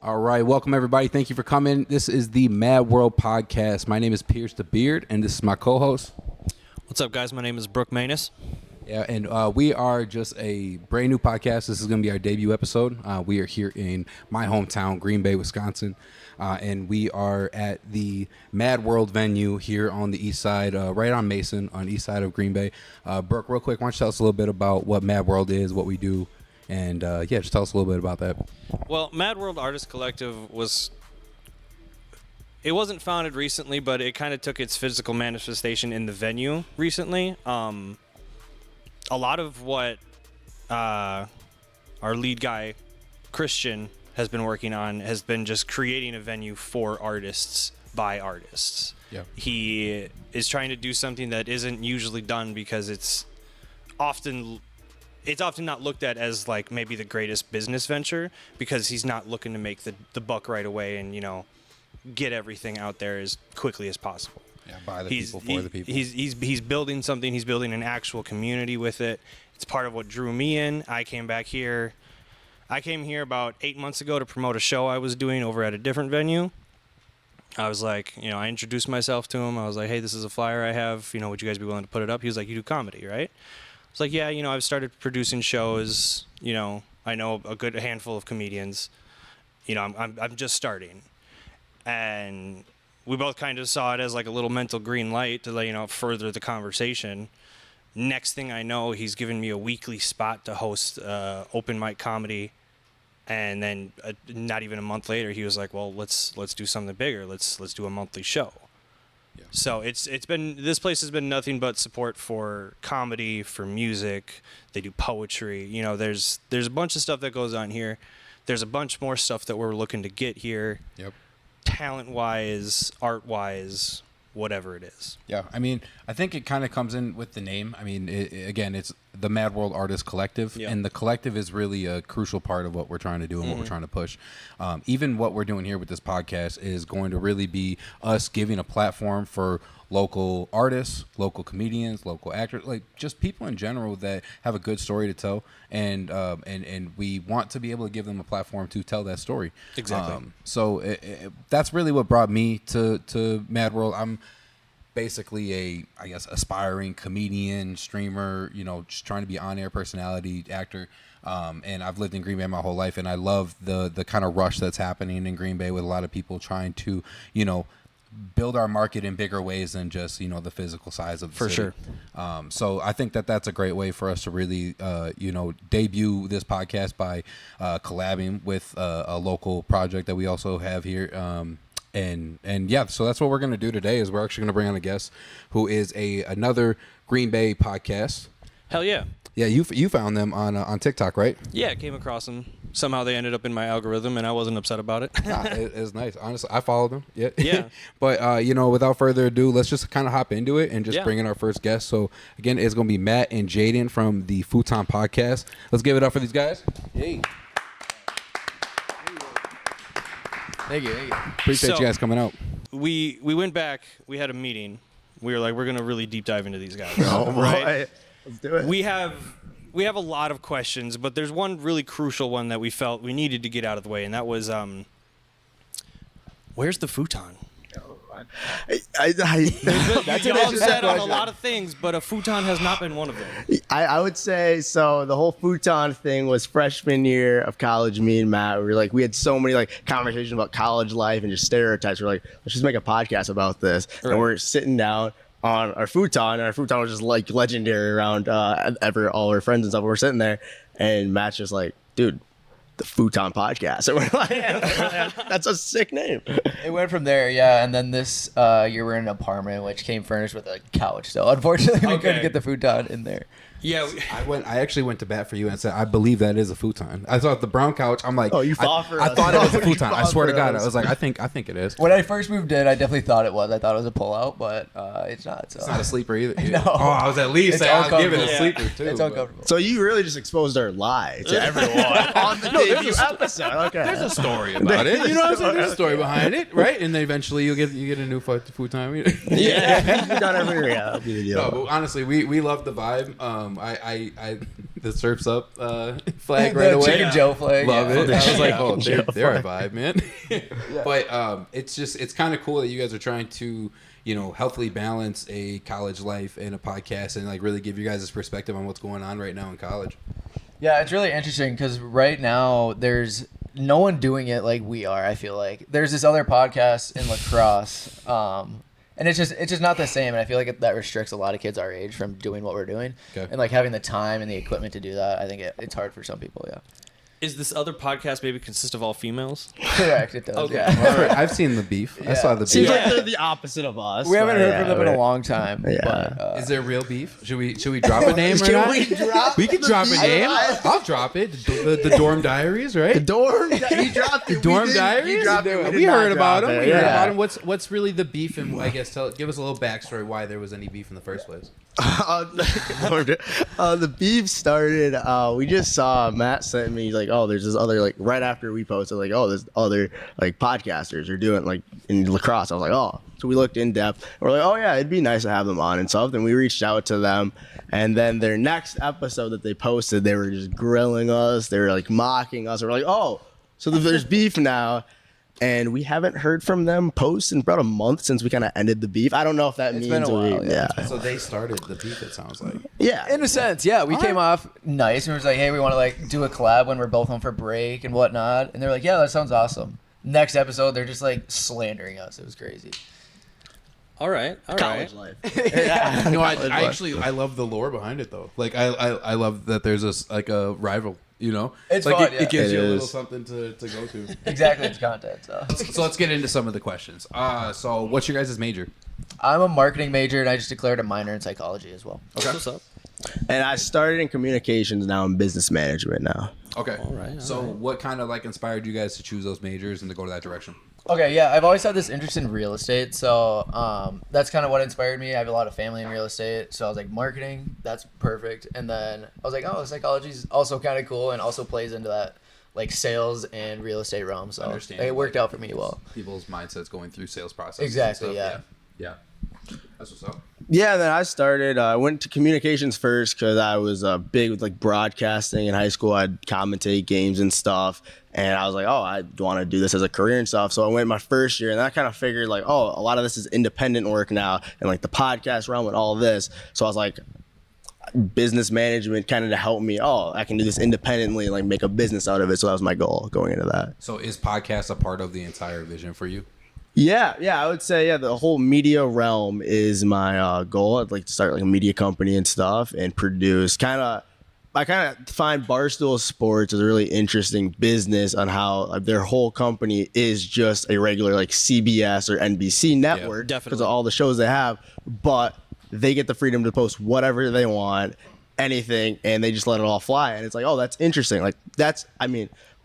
All right, welcome everybody. Thank you for coming. This is the MadWorld Podcast. My name is PiersDaBeard, and this is my co-host. What's up, guys? My name is Brook Maness. Yeah, and we are just a brand new podcast. This is going to be our debut episode. We are here in my hometown, Green Bay, Wisconsin, and we are at the MadWorld venue here on the east side, right on Mason, on the east side of Green Bay. Brook, real quick, why don't you tell us a little bit about what MadWorld is, what we do, and yeah, just tell us a little bit about that. Well, MadWorld Artist Collective it wasn't founded recently, but it kind of took its physical manifestation in the venue recently. A lot of what our lead guy, Christian, has been working on has been just creating a venue for artists by artists. Yeah. He is trying to do something that isn't usually done because it's often not looked at as like maybe the greatest business venture, because he's not looking to make the buck right away and, you know, get everything out there as quickly as possible. Yeah, by the people, for the people. He's building something. He's building an actual community with it. It's part of what drew me in. I came here about 8 months ago to promote a show I was doing over at a different venue. I was like, you know, I introduced myself to him. I was like, hey, this is a flyer I have. You know, would you guys be willing to put it up? He was like, you do comedy, right? I was like, yeah, you know, I've started producing shows. You know, I know a good handful of comedians. You know, I'm just starting. And we both kind of saw it as like a little mental green light to, you know, further the conversation. Next thing I know, he's given me a weekly spot to host open mic comedy. And then not even a month later, he was like, well, let's do something bigger. Let's do a monthly show. Yeah. So this place has been nothing but support for comedy, for music. They do poetry. You know, there's a bunch of stuff that goes on here. There's a bunch more stuff that we're looking to get here. Yep. Talent-wise, art-wise, whatever it is. Yeah, I mean, I think it kind of comes in with the name. I mean, again, it's the MadWorld Artist Collective, yep. And the collective is really a crucial part of what we're trying to do and what we're trying to push. Even what we're doing here with this podcast is going to really be us giving a platform for local artists, local comedians, local actors, like just people in general that have a good story to tell, and we want to be able to give them a platform to tell that story. Exactly. So that's really what brought me to MadWorld. I'm basically I guess aspiring comedian, streamer, you know, just trying to be on-air personality, actor. And I've lived in Green Bay my whole life, and I love the kind of rush that's happening in Green Bay with a lot of people trying to, you know, build our market in bigger ways than just, you know, the physical size of the for city. Sure. So I think that's a great way for us to really, you know, debut this podcast by collabing with a local project that we also have here. And yeah, so that's what we're going to do today is we're actually going to bring on a guest who is another Green Bay podcast. Hell yeah. Yeah, you found them on TikTok, right? Yeah, I came across them. Somehow they ended up in my algorithm, and I wasn't upset about it. It's nice. Honestly, I followed them. Yeah. Yeah. But, you know, without further ado, let's just kind of hop into it and just bring in our first guest. So, again, it's going to be Matt and Jayden from the Futon Podcast. Let's give it up for these guys. Hey. Thank you. Appreciate you guys coming out. We went back. We had a meeting. We were like, we're going to really deep dive into these guys. Oh, right? Let's do it. We have a lot of questions, but there's one really crucial one that we felt we needed to get out of the way, and that was, where's the futon? That's Y'all said on a lot of things, but a futon has not been one of them. I would say so. The whole futon thing was freshman year of college. Me and Matt, we had so many like conversations about college life and just stereotypes. We're like, let's just make a podcast about this. Right. And we're sitting down on our futon, and our futon was just like legendary around all our friends and stuff. We're sitting there, and Matt's just like, dude, the Futon Podcast. And we're like, that's a sick name. It went from there, yeah. And then this year we're in an apartment which came furnished with a couch. So unfortunately, we couldn't get the futon in there. Yeah. I actually went to bat for you and said I believe that is a futon. I thought the brown couch. I'm like, Oh, you fought for I us. thought it was a You futon. I fought swear to for God, us. I was like, I think it is. When I first moved in, I definitely thought it was. I thought it was a pullout, but it's not. So. It's not a sleeper either. No. Oh, I was at least It's saying I was giving it a uncomfortable. sleeper too. It's but- uncomfortable. So you really just exposed our lie to everyone on the debut episode. Okay. There's a story about it. You know what I'm saying? There's a story behind it, right? And then eventually you get a new futon. Yeah, you got every that'll be the deal. No, but honestly, we love the vibe. I the surfs up flag right The away. Chicken Joe flag. Love yeah. it. I was like, Yeah. oh, Joe they're a flag. vibe, man. But it's kind of cool that you guys are trying to, healthily balance a college life and a podcast and like really give you guys this perspective on what's going on right now in college. Yeah, it's really interesting because right now there's no one doing it like we are. I feel like there's this other podcast in lacrosse, and it's just not the same. And I feel like that restricts a lot of kids our age from doing what we're doing, Okay. and like having the time and the equipment to do that. I think it's hard for some people. Yeah, Is this other podcast maybe consist of all females? correct. It does. Okay. Yeah. I've seen the beef. I Yeah. saw the Seems beef. like they're the opposite of us. We haven't but heard from them in a we're- long time. Yeah. But, Is there real beef? Should we drop a name or Can not? we drop We can the drop a beef? name. I'll drop it. The dorm diaries, right? The dorm. You dropped it. Dorm We didn't- diaries. You dropped it. We did not heard about drop them. it. We heard Yeah. about them. What's really the beef? And I guess give us a little backstory why there was any beef in the first place. The beef started. We just saw Matt sent me like, oh, there's this other like right after we posted like, oh, there's other like podcasters are doing like in lacrosse. I was like, oh, so we looked in depth. We're like, oh yeah, it'd be nice to have them on and stuff. Then we reached out to them, and then their next episode that they posted, they were just grilling us. They were like mocking us. We're like, oh, so there's beef now. And we haven't heard from them post in about a month since we kind of ended the beef. I don't know if that It's means been a while, yeah. So they started the beef. It sounds like. Yeah. in a sense, yeah, we came off nice and we was like, hey, we want to like do a collab when we're both home for break and whatnot. And they're like, yeah, that sounds awesome. Next episode, they're just like slandering us. It was crazy. All right. College life. No, I love the lore behind it though. Like I love that there's a rival. It's like fun, it gives yeah. you It a little is. something to go to. Exactly, it's content. So. So let's get into some of the questions. So what's your guys' major? I'm a marketing major and I just declared a minor in psychology as well. Okay. What's up? And I started in communications, now in business management now. Okay. All right. So what kind of like inspired you guys to choose those majors and to go to that direction? Okay, yeah, I've always had this interest in real estate, so that's kind of what inspired me. I have a lot of family in real estate, so I was like, marketing, that's perfect. And then I was like, oh, psychology is also kind of cool and also plays into that like sales and real estate realm. So Understand. it worked out for me well. People's mindsets going through sales process. Exactly, yeah. Yeah. That's what's up. Yeah, and then I started, I went to communications first because I was big with like broadcasting in high school. I'd commentate games and stuff. And I was like, oh, I want to do this as a career and stuff. So I went my first year and I kind of figured like, oh, a lot of this is independent work now and like the podcast realm and all this. So I was like, business management kind of to help me. Oh, I can do this independently and like make a business out of it. So that was my goal going into that. So is podcast a part of the entire vision for you? Yeah, I would say the whole media realm is my goal. I'd like to start like a media company and stuff and produce I kind of find Barstool Sports as a really interesting business on how their whole company is just a regular like CBS or NBC network because definitely. of all the shows they have, but they get the freedom to post whatever they want, anything, and they just let it all fly. And it's like, oh, that's interesting. Like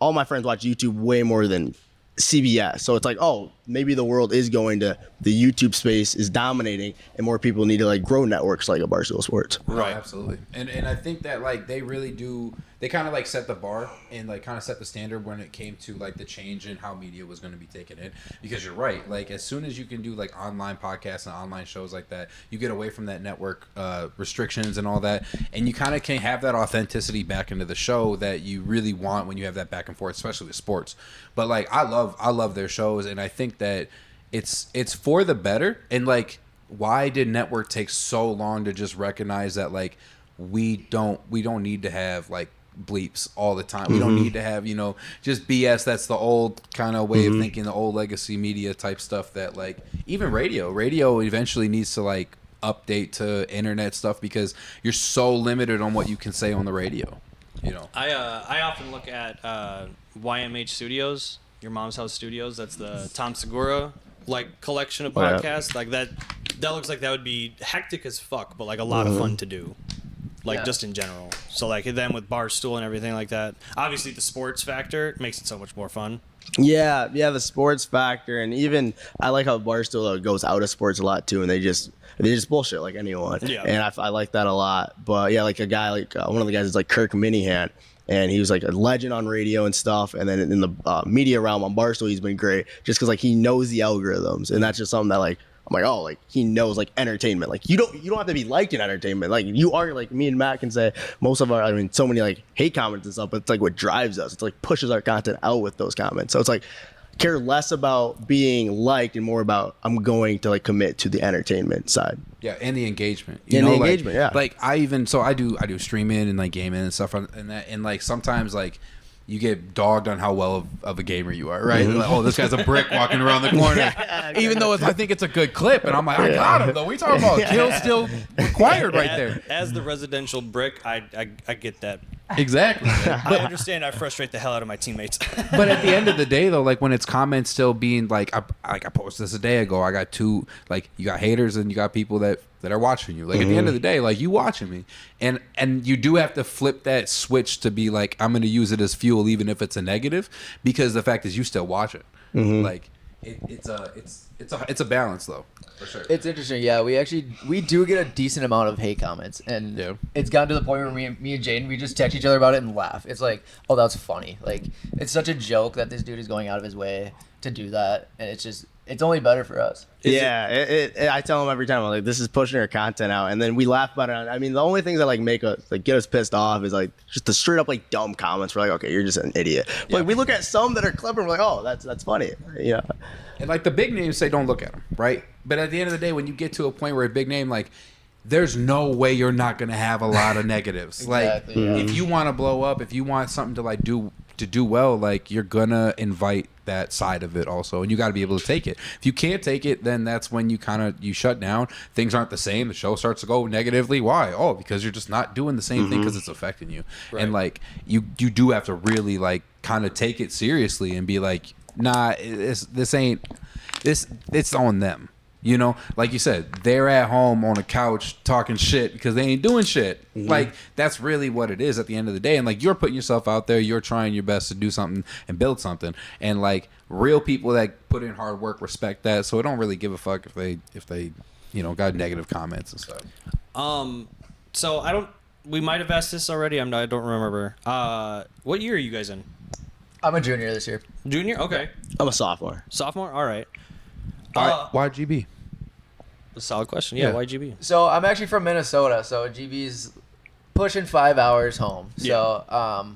all my friends watch YouTube way more than CBS. So it's like, oh, maybe the world is going to the YouTube space is dominating and more people need to like grow networks like a Barstool Sports. Right, absolutely. And I think that like they really do, they kind of like set the bar and like kind of set the standard when it came to like the change in how media was going to be taken in, because you're right, like as soon as you can do like online podcasts and online shows like that, you get away from that network restrictions and all that, and you kind of can have that authenticity back into the show that you really want when you have that back and forth, especially with sports. But like I love their shows, and I think that it's for the better. And like, why did network take so long to just recognize that like we don't need to have like bleeps all the time. We don't need to have, just BS. That's the old kind of way of thinking, the old legacy media type stuff that like even radio eventually needs to like update to internet stuff because you're so limited on what you can say on the radio. I often look at YMH Studios, Your Mom's House Studios. That's the Tom Segura like collection of podcasts. Like that looks like that would be hectic as fuck, but like a lot of fun to do. like just in general. So like then with Barstool and everything like that, obviously the sports factor makes it so much more fun. Yeah, the sports factor, and even I like how Barstool goes out of sports a lot too, and they just bullshit like anyone. Yeah. And I like that a lot. But yeah, like a guy like one of the guys is like Kirk Minihan, and he was like a legend on radio and stuff, and then in the media realm on Barstool, he's been great just because like he knows the algorithms, and that's just something that like. I'm like, oh, like he knows like entertainment. Like you don't have to be liked in entertainment. Like you are, like me and Matt can say most of our, I mean, so many like hate comments and stuff, but it's like what drives us. It's like pushes our content out with those comments. So it's like care less about being liked and more about I'm going to like commit to the entertainment side. Yeah, and the engagement. The engagement, yeah. Like I do streaming and like gaming and stuff and that, and like sometimes like you get dogged on how well of a gamer you are, right? Like, oh, this guy's a brick walking around the corner. Even though I think it's a good clip, and I'm like, I got him though. We talking about kill still required right there. As the residential brick, I get that. Exactly. I understand. I frustrate the hell out of my teammates. But at the end of the day, though, like when it's comments still being like, I posted this a day ago. I got two, like you got haters and you got people that are watching you. Like at the end of the day, like you watching me, and you do have to flip that switch to be like, I'm going to use it as fuel, even if it's a negative, because the fact is you still watch it. Like it's a balance though. For sure. It's interesting. Yeah, we do get a decent amount of hate comments, and it's gotten to the point where me and Jayden, we just text each other about it and laugh. It's like, oh, that's funny. Like it's such a joke that this dude is going out of his way to do that, and it's only better for us. I tell him every time, I'm like, this is pushing our content out, and then we laugh about it. I mean, the only things that like make us like get us pissed off is like just the straight up like dumb comments. We're like, okay, you're just an idiot. But like, we look at some that are clever, and we're like, oh, that's funny. Yeah. And like the big names say, don't look at them, right? But at the end of the day, when you get to a point where a big name, like, there's no way you're not gonna have a lot of negatives. Exactly, like, if you want to blow up, if you want something to like do well, like you're gonna invite that side of it also, and you got to be able to take it. If you can't take it, then that's when you shut down. Things aren't the same. The show starts to go negatively. Why? Oh, because you're just not doing the same thing because it's affecting you. Right. And like you do have to really like kind of take it seriously and be like, nah, this ain't this. It's on them. You know, like you said, they're at home on a couch talking shit because they ain't doing shit. Like, that's really what it is at the end of the day. And, like, you're putting yourself out there. You're trying your best to do something and build something. And, like, real people that put in hard work respect that. So I don't really give a fuck if they got negative comments and stuff. So we might have asked this already. I don't remember. What year are you guys in? I'm a junior this year. Junior? Okay. I'm a sophomore. Sophomore? All right. Why GB? A solid question. Yeah, why GB? So I'm actually from Minnesota, so GB's pushing 5 hours home. So I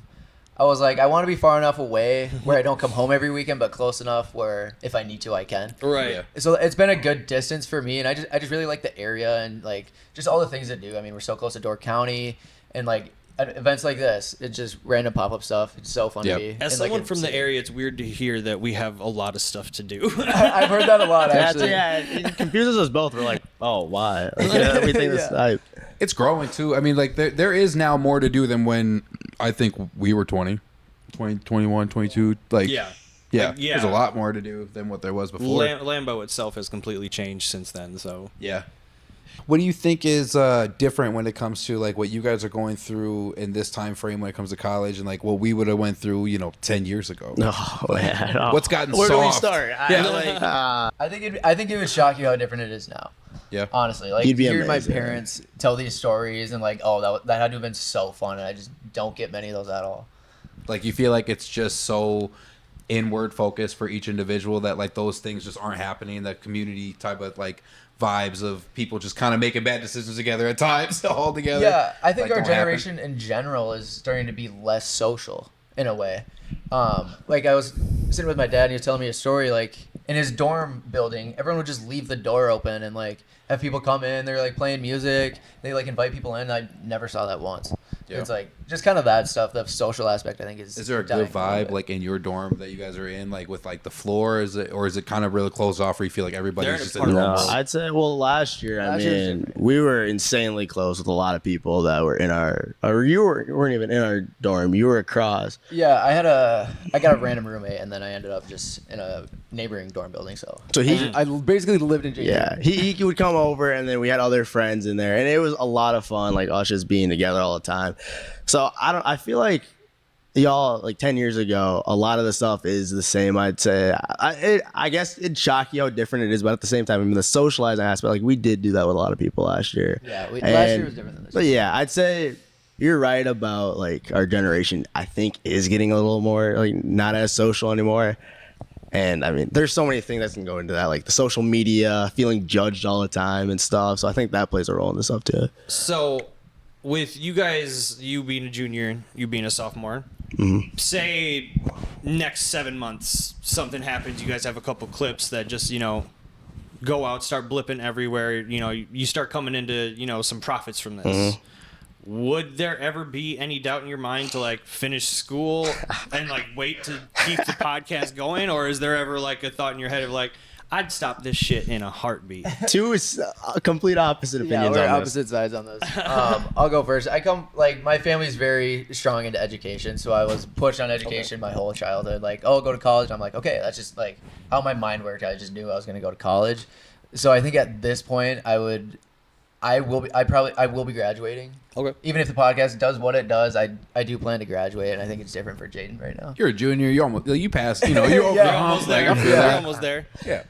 was like, I want to be far enough away where I don't come home every weekend, but close enough where if I need to, I can. Right. Yeah. So it's been a good distance for me, and I just really like the area and like just all the things to do. I mean, we're so close to Door County, and like events like this, it's just random pop-up stuff. It's so fun to be. As someone from the area, it's weird to hear that we have a lot of stuff to do. I've heard that a lot, actually. It confuses us both. We're like, oh, why? Like, we think this. It's growing too. I mean, like there is now more to do than when I think we were 20, 21, 22. Like there's a lot more to do than what there was before. Lambeau itself has completely changed since then. So yeah. What do you think is different when it comes to like what you guys are going through in this time frame when it comes to college and like what we would have went through 10 years ago? Oh, man. What's gotten Where soft? do we start? I think it would shock you how different it is now. Yeah. Honestly, like hearing my parents tell these stories and like, oh, that had to have been so fun, and I just don't get many of those at all. Like you feel like it's just so inward focused for each individual that like those things just aren't happening. That community type of like vibes of people just kind of making bad decisions together at times all together. Yeah, I think our generation in general is starting to be less social in a way. Like I was sitting with my dad and he was telling me a story, like in his dorm building, everyone would just leave the door open and like have people come in, they're like playing music, they like invite people in. I never saw that once. Yeah. It's like just kind of that stuff. The social aspect, I think, is. Is there a dying good little vibe bit. like in your dorm that you guys are in, like with like the floor? Is it kind of really closed off where you feel like everybody's They're in just a in their part own of No, world? I'd say, well, last year, Last year was different. we were insanely close with a lot of people that were in or you weren't even in our dorm. You were across. Yeah, I got a random roommate, and then I ended up just in a neighboring dorm building. So I basically lived in JD. Yeah, he would come over, and then we had other friends in there, and it was a lot of fun, like us just being together all the time. So I feel like y'all, like 10 years ago, a lot of the stuff is the same. I'd say I guess it'd shock you how different it is, but at the same time, I mean, the socializing aspect, like we did do that with a lot of people last year. Yeah, last year was different than this. But yeah, I'd say you're right about like our generation. I think is getting a little more like not as social anymore. And I mean, there's so many things that can go into that, like the social media, feeling judged all the time and stuff. So I think that plays a role in this stuff too. So, with you guys, you being a junior, you being a sophomore, say next 7 months something happens, you guys have a couple clips that just go out, start blipping everywhere. You start coming into some profits from this. Would there ever be any doubt in your mind to like finish school and like wait to keep the podcast going, or is there ever like a thought in your head of like, I'd stop this shit in a heartbeat? Two is complete opposite Yeah, opinions we're on opposite sides on this. I'll go first. My family's very strong into education, so I was pushed on education my whole childhood. Like, oh, go to college. I'm like, okay, that's just like how my mind worked. I just knew I was going to go to college. So I think at this point, I will be graduating. Okay. Even if the podcast does what it does, I do plan to graduate, and I think it's different for Jayden right now. You're a junior. You passed. You're over Yeah, the You're hump. almost there. Like, I feel You're that. almost there. Yeah.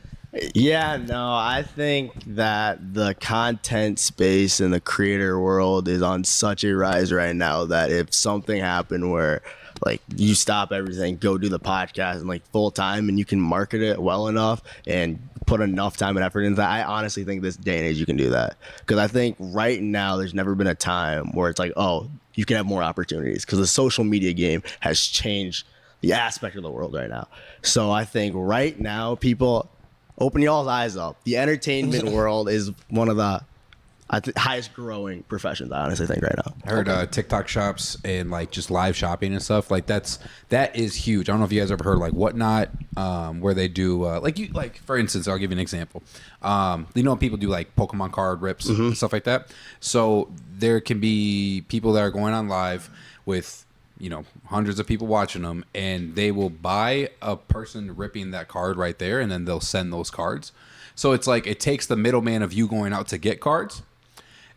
Yeah, no, I think that the content space and the creator world is on such a rise right now that if something happened where like you stop everything, go do the podcast and like full time and you can market it well enough and put enough time and effort into that, I honestly think this day and age you can do that. Because I think right now there's never been a time where it's like, oh, you can have more opportunities because the social media game has changed the aspect of the world right now. So I think right now people open y'all's eyes up. The entertainment world is one of the highest growing professions, I honestly think, right now. I heard TikTok shops and like just live shopping and stuff like that is huge. I don't know if you guys ever heard like Whatnot, where they do like for instance, I'll give you an example. People do like Pokemon card rips and stuff like that. So there can be people that are going on live with hundreds of people watching them, and they will buy a person ripping that card right there, and then they'll send those cards. So it's like it takes the middleman of you going out to get cards,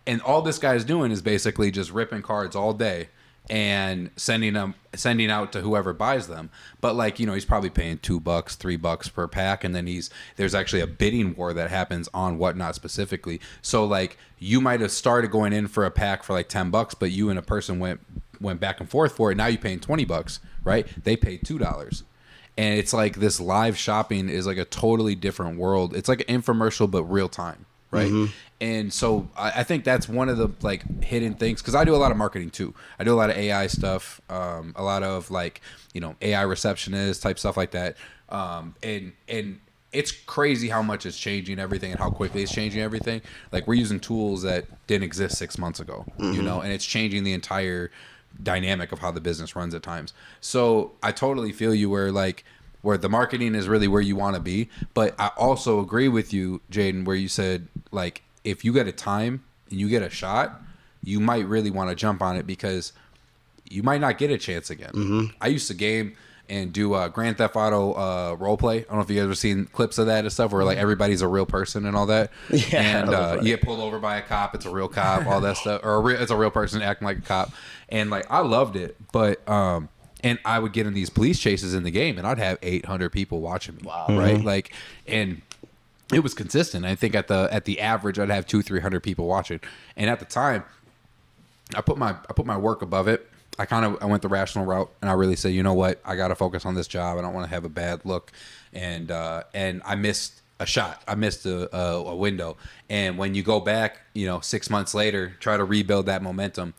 and all this guy is doing is basically just ripping cards all day and sending out to whoever buys them. But like he's probably paying $2, $3 per pack, and then there's actually a bidding war that happens on Whatnot specifically. So like you might have started going in for a pack for like $10, but you and a person went back and forth for it. Now you're paying $20, right? They paid $2. And it's like this live shopping is like a totally different world. It's like an infomercial, but real time, right? And so I think that's one of the like hidden things, because I do a lot of marketing too. I do a lot of AI stuff, a lot of like AI receptionist type stuff like that. And it's crazy how much it's changing everything and how quickly it's changing everything. Like we're using tools that didn't exist 6 months ago, and it's changing the entire dynamic of how the business runs at times. So I totally feel you where the marketing is really where you want to be. But I also agree with you, Jayden, where you said like if you get a time and you get a shot, you might really want to jump on it because you might not get a chance again. I used to game and do Grand Theft Auto roleplay. I don't know if you guys ever seen clips of that and stuff where like everybody's a real person and all that. Yeah, And you get pulled over by a cop, it's a real cop, all that stuff. Or it's a real person acting like a cop. And like I loved it, but and I would get in these police chases in the game and I'd have 800 people watching me. Wow. Right? Like, and it was consistent. I think at the average I'd have 200-300 people watching. And at the time I put my work above it. I went the rational route, and I really said, you know what, I got to focus on this job. I don't want to have a bad look, and I missed a shot. I missed a window, and when you go back, 6 months later, try to rebuild that momentum,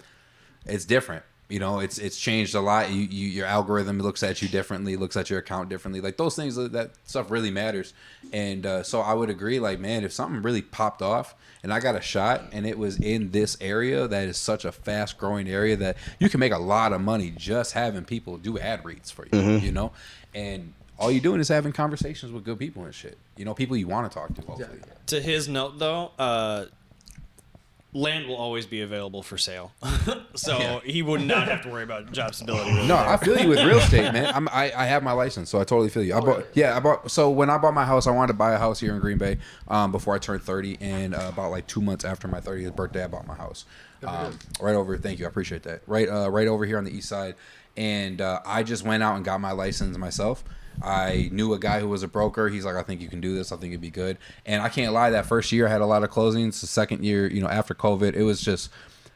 it's different. You know, it's changed a lot. Your algorithm looks at you differently, looks at your account differently. Like those things, that stuff really matters. And so I would agree, like, man, if something really popped off and I got a shot and it was in this area that is such a fast growing area that you can make a lot of money just having people do ad reads for you, you know? And all you're doing is having conversations with good people and shit. You know, people you want to talk to, hopefully. To his note, though, land will always be available for sale. So he would not have to worry about job stability. Really No, there. I feel you with real estate, man. I have my license, so I totally feel you. I bought. So when I bought my house, I wanted to buy a house here in Green Bay before I turned 30, and about like 2 months after my 30th birthday, I bought my house. Right over. Thank you, I appreciate that. Right over here on the east side, and I just went out and got my license myself. I knew a guy who was a broker. He's like, I think you can do this. I think it'd be good. And I can't lie, that first year I had a lot of closings. The second year, you know, after COVID, it was just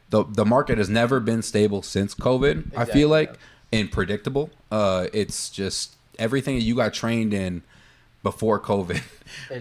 the market has never been stable since COVID. Exactly, I feel like, and predictable. It's just everything that you got trained in before COVID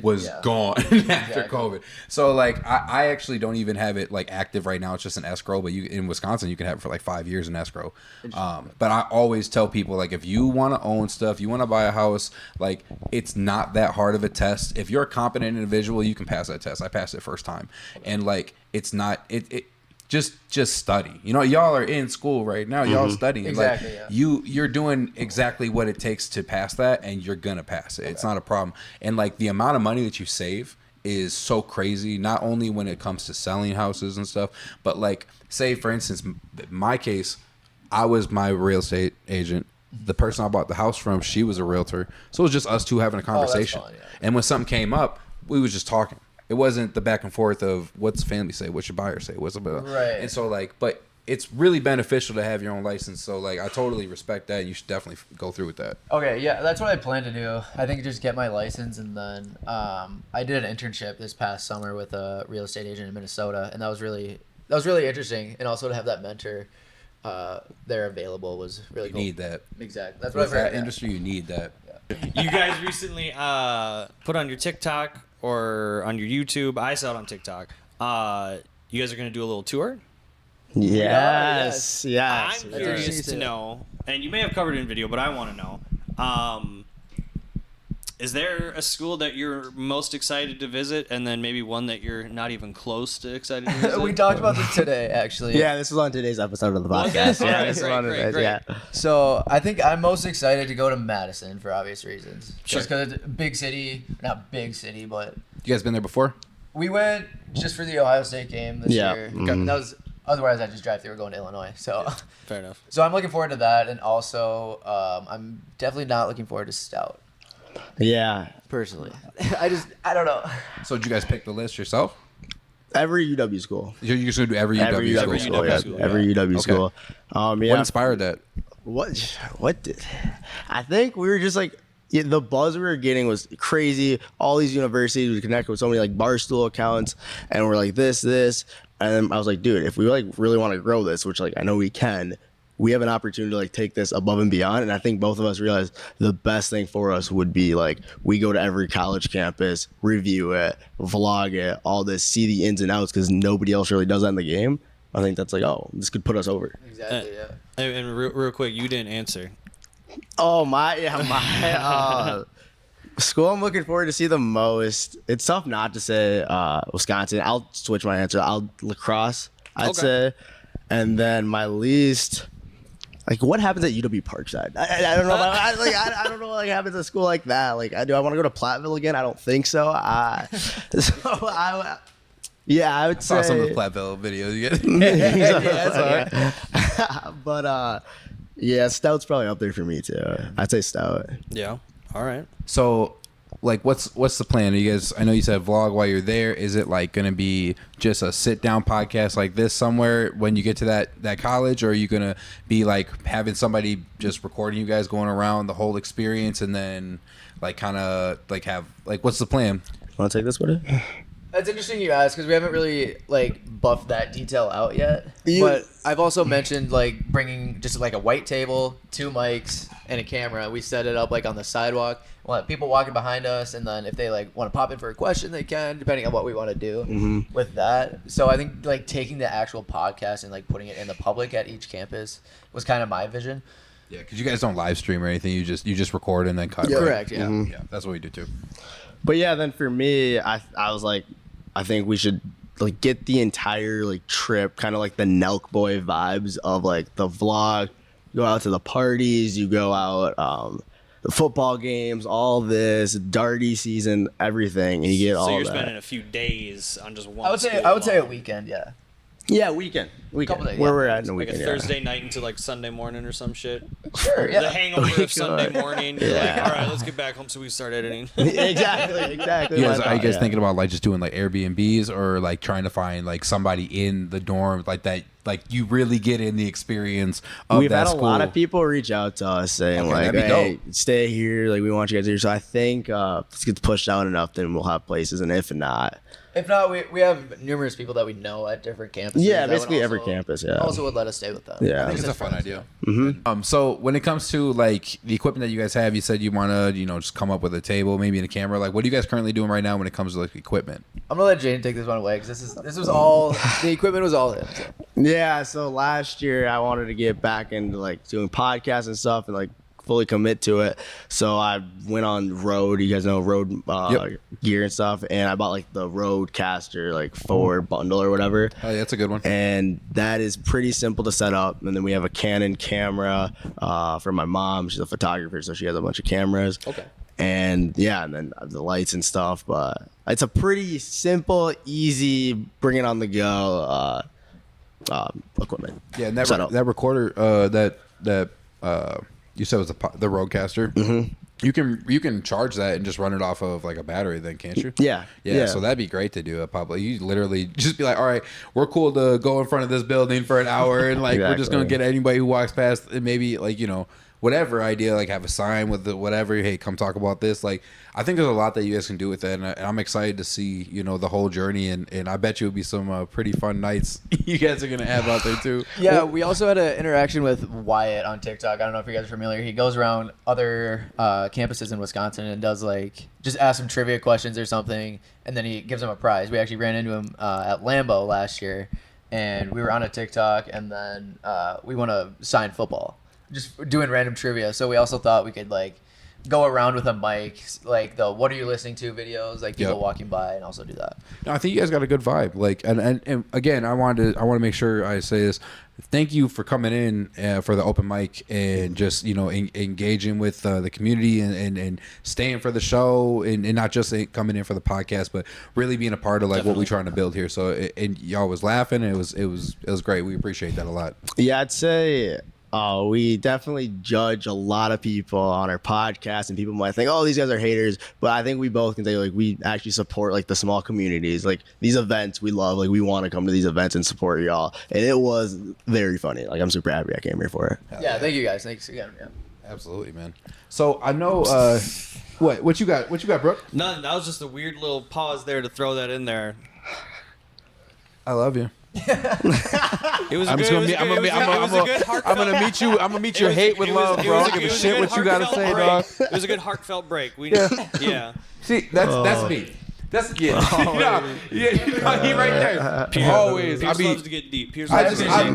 was gone after COVID. So like I actually don't even have it like active right now. It's just an escrow, but you in Wisconsin you can have it for like 5 years in escrow. But I always tell people, like, if you want to own stuff, you want to buy a house, like, it's not that hard of a test. If you're a competent individual, you can pass that test. I passed it first time. And like it's not it just study. You know, y'all are in school right now. Y'all studying. Exactly, like you're doing exactly what it takes to pass that, and you're gonna pass it. Okay. It's not a problem. And like the amount of money that you save is so crazy. Not only when it comes to selling houses and stuff, but like, say for instance, my case, I was my real estate agent. The person I bought the house from, she was a realtor. So it was just us two having a conversation. That's fun, And when something came up, we was just talking. It wasn't the back and forth of what's family say, what's your buyer say, what's about. Right. And so like, but it's really beneficial to have your own license. So like, I totally respect that. You should definitely go through with that. Okay, yeah, that's what I plan to do. I think just get my license, and then I did an internship this past summer with a real estate agent in Minnesota, and that was really interesting. And also to have that mentor there available was really cool. You need that. Exactly. That's what I've heard. That industry, you need that. You guys recently put on your TikTok or on your YouTube. I saw it on TikTok. You guys are going to do a little tour? Yes. I'm curious to know, and you may have covered it in video, but I want to know. Is there a school that you're most excited to visit, and then maybe one that you're not even close to excited to visit? We talked about this today, actually. Yeah, this was on today's episode of the podcast. Great. So I think I'm most excited to go to Madison for obvious reasons. Sure. Just because it's a big city, not big city, but You guys been there before? we went just for the Ohio State game this year. Mhm. That was otherwise I just drive through. We're going to Illinois, so Fair enough. so I'm looking forward to that, and also I'm definitely not looking forward to Stout Yeah. personally. I don't know. So did you guys pick the list yourself? Every UW school. You're just going to do every UW school? school. UW Yeah. school, Every UW school. What Yeah. inspired that? What did I think we were just like, the buzz we were getting was crazy. All these universities, we connected with so many like Barstool accounts, and we're like this, and then I was like, dude, if we like really want to grow this, which like I know we can, we have an opportunity to like take this above and beyond. And I think both of us realized the best thing for us would be like, we go to every college campus, review it, vlog it, all this, see the ins and outs, because nobody else really does that in the game. I think that's like, oh, this could put us over. Exactly. Yeah. And real quick, you didn't answer. Oh my school I'm looking forward to see the most. It's tough not to say Wisconsin. I'll switch my answer. Lacrosse, I'd say. And then my least, like, what happens at UW Parkside? I don't know. I don't know what happens at a school like that. Like, do I want to go to Platteville again? I don't think so. I would say. Saw some of the Platteville videos you get. But yeah, Stout's probably up there for me too. I'd say Stout. Yeah. All right. So, like, what's the plan? Are you guys? I know you said vlog while you're there. Is it like going to be just a sit down podcast like this somewhere when you get to that college, or are you going to be like having somebody just recording you guys going around the whole experience, and then like kind of like have like what's the plan? Want to take this with it? That's interesting you ask because we haven't really like buffed that detail out yet. You- But I've also mentioned like bringing just like a white table, 2 mics, and a camera. We set it up like on the sidewalk. We'll have people walking behind us, and then if they like want to pop in for a question, they can, depending on what we want to do with that. So I think like taking the actual podcast and like putting it in the public at each campus was kind of my vision. Yeah, because you guys don't live stream or anything. You just record and then cut. Yeah. right? Correct. Yeah. Yeah, that's what we do too. But yeah, then for me, I was like, I think we should like get the entire like trip, kind of like the Nelk Boy vibes of like the vlog. You go out to the parties, you go out, the football games, all this darty season, everything, and you get all So you're that. spending a few days on just one. I would say a weekend. Yeah. Yeah, weekend. Couple days, Where yeah. we're at in a like weekend. a Thursday night until like Sunday morning or some shit. Sure. The Yeah. hangover of Sunday morning. You're like, Yeah. all right, let's get back home so we start editing. Yeah. exactly. You guys, my are you thought, guys yeah. thinking about like just doing like Airbnbs or like trying to find like somebody in the dorm like that, like you really get in the experience of We've that had a school? lot of people reach out to us saying Okay, like, that'd be "Hey, dope. stay here. Like, we want you guys here." So I think if this gets pushed out enough, then we'll have places. And if not, If not, we have numerous people that we know at different campuses. Yeah, that would basically every also- campus, yeah. Also would let us stay with them. Yeah. I think it's a fun friends, idea. Mm-hmm. So when it comes to like the equipment that you guys have, you said you want to, just come up with a table, maybe in a camera. Like, what are you guys currently doing right now when it comes to like equipment? I'm gonna let Jayden take this one away because this was all the equipment was all him. So. Yeah, so last year I wanted to get back into like doing podcasts and stuff and like fully commit to it. So I went on Rode. You guys know Rode gear and stuff, and I bought like the Rodecaster like 4 bundle or whatever. Oh, yeah, that's a good one. And that is pretty simple to set up. And then we have a Canon camera for my mom. She's a photographer, so she has a bunch of cameras. Okay. And yeah, and then the lights and stuff. But it's a pretty simple, easy, bring it on the go equipment. Yeah, and that setup. that recorder that you said was the Rodecaster. Mm-hmm. You can charge that and just run it off of like a battery, then can't you? Yeah. Yeah, so that'd be great to do. Probably you literally just be like, all right, we're cool to go in front of this building for an hour, and like we're just gonna get anybody who walks past, and maybe like whatever idea, like have a sign with the whatever. Hey, come talk about this. Like I think there's a lot that you guys can do with that, and I'm excited to see the whole journey, and I bet you it'll be some pretty fun nights you guys are gonna have out there too. Yeah, we also had an interaction with Wyatt on TikTok. I don't know if you guys are familiar. He goes around other campuses in Wisconsin and does like just ask some trivia questions or something, and then he gives them a prize. We actually ran into him at Lambeau last year, and we were on a TikTok, and then we won a signed football, just doing random trivia. So we also thought we could like go around with a mic, like the "What are you listening to?" videos, like people walking by, and also do that. No, I think you guys got a good vibe. Like, and again, I want to make sure I say this. Thank you for coming in for the open mic and just engaging with the community and staying for the show and not just coming in for the podcast, but really being a part of like what we're trying to build here. So and y'all was laughing. It was great. We appreciate that a lot. Yeah, I'd say we definitely judge a lot of people on our podcast, and people might think, oh, these guys are haters. But I think we both can say like we actually support like the small communities, like these events we love. Like we want to come to these events and support y'all, and it was very funny. Like I'm super happy I came here for it. Yeah, thank you guys. Thanks again. Yeah. Absolutely, man. So I know what you got, Brooke? None. That was just a weird little pause there to throw that in there. I love you. It was. I'm gonna meet you. I'm gonna meet your hate with love, bro. I don't give a shit what you gotta say, dog. It was a good heartfelt break. Yeah. See, that's me. That's he right there. Always. Piers I mean, loves to get deep. Piers I loves just to get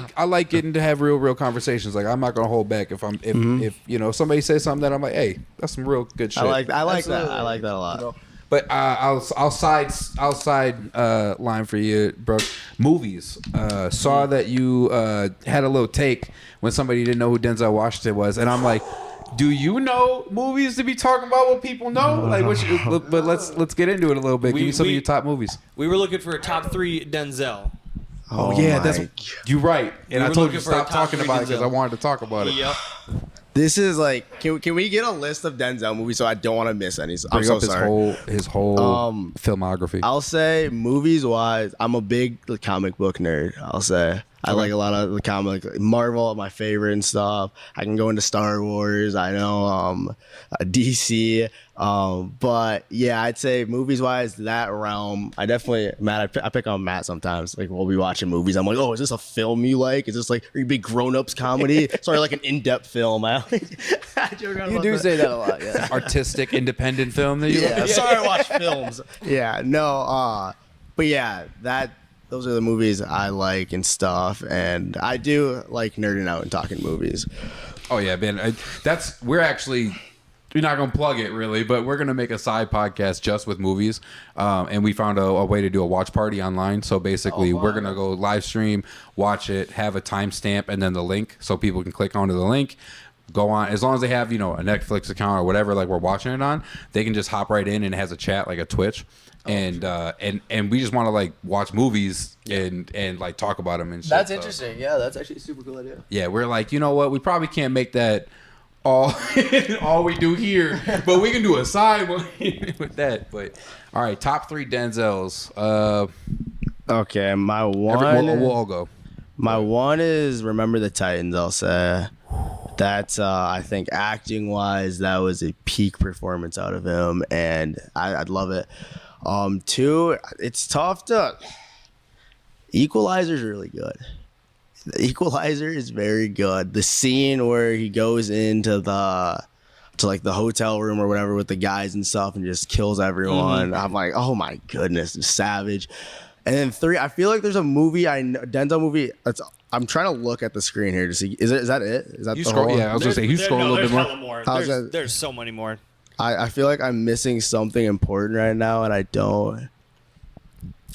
deep. I like getting to have real conversations. Like I'm not gonna hold back if somebody says something that I'm like, hey, that's some real good shit. I like that. I like that a lot. But I'll side line for you, bro. Movies. Saw that you had a little take when somebody didn't know who Denzel Washington was, and I'm like, do you know movies to be talking about what people know? Like, but let's get into it a little bit. Give me some of your top movies. We were looking for a top 3 Denzel. Oh yeah, that's you're right. And I were told you looking to for a stop top talking 3 about it because Denzel. I wanted to talk about it. Yep. This is like, can we get a list of Denzel movies so I don't want to miss any? I'm Bring so up his sorry. whole filmography. I'll say movies wise, I'm a big comic book nerd. I'll say I like a lot of the comic, like Marvel, my favorite and stuff. I can go into Star Wars. I know DC. But yeah, I'd say movies wise, that realm. I definitely, Matt. I pick on Matt sometimes. Like we'll be watching movies. I'm like, oh, is this a film you like? Is this like are you big grown ups comedy? Sorry, like an in depth film. I You do say that a lot, yeah. Artistic, independent film that you Yeah, like? sorry, I watch films. Yeah, no, but yeah, those are the movies I like and stuff, and I do like nerding out and talking movies. Oh yeah, man. We're not gonna plug it really, but we're gonna make a side podcast just with movies, and we found a way to do a watch party online. So basically, we're gonna go live stream, watch it, have a timestamp, and then the link, so people can click onto the link. Go on as long as they have a Netflix account or whatever like we're watching it on, they can just hop right in and it has a chat like a Twitch, and we just want to like watch movies and like talk about them and shit. That's interesting. Yeah, that's actually a super cool idea. Yeah, we're like, you know what, we probably can't make that all we do here, but we can do a side one with that. But all right, top 3 Denzels. Okay, my one. We'll all go. My one is Remember the Titans. I'll say that's I think acting wise, that was a peak performance out of him, and I'd love it. 2, it's tough to. Equalizer's really good. The Equalizer is very good. The scene where he goes into the hotel room or whatever with the guys and stuff and just kills everyone. I'm like, oh my goodness, it's savage. And then 3, I feel like there's a movie Denzel movie. I'm trying to look at the screen here to see. Is that it? Is that You the scroll? whole? Yeah, I was gonna say you scroll a little bit more. There's so many more. I feel like I'm missing something important right now, and I don't.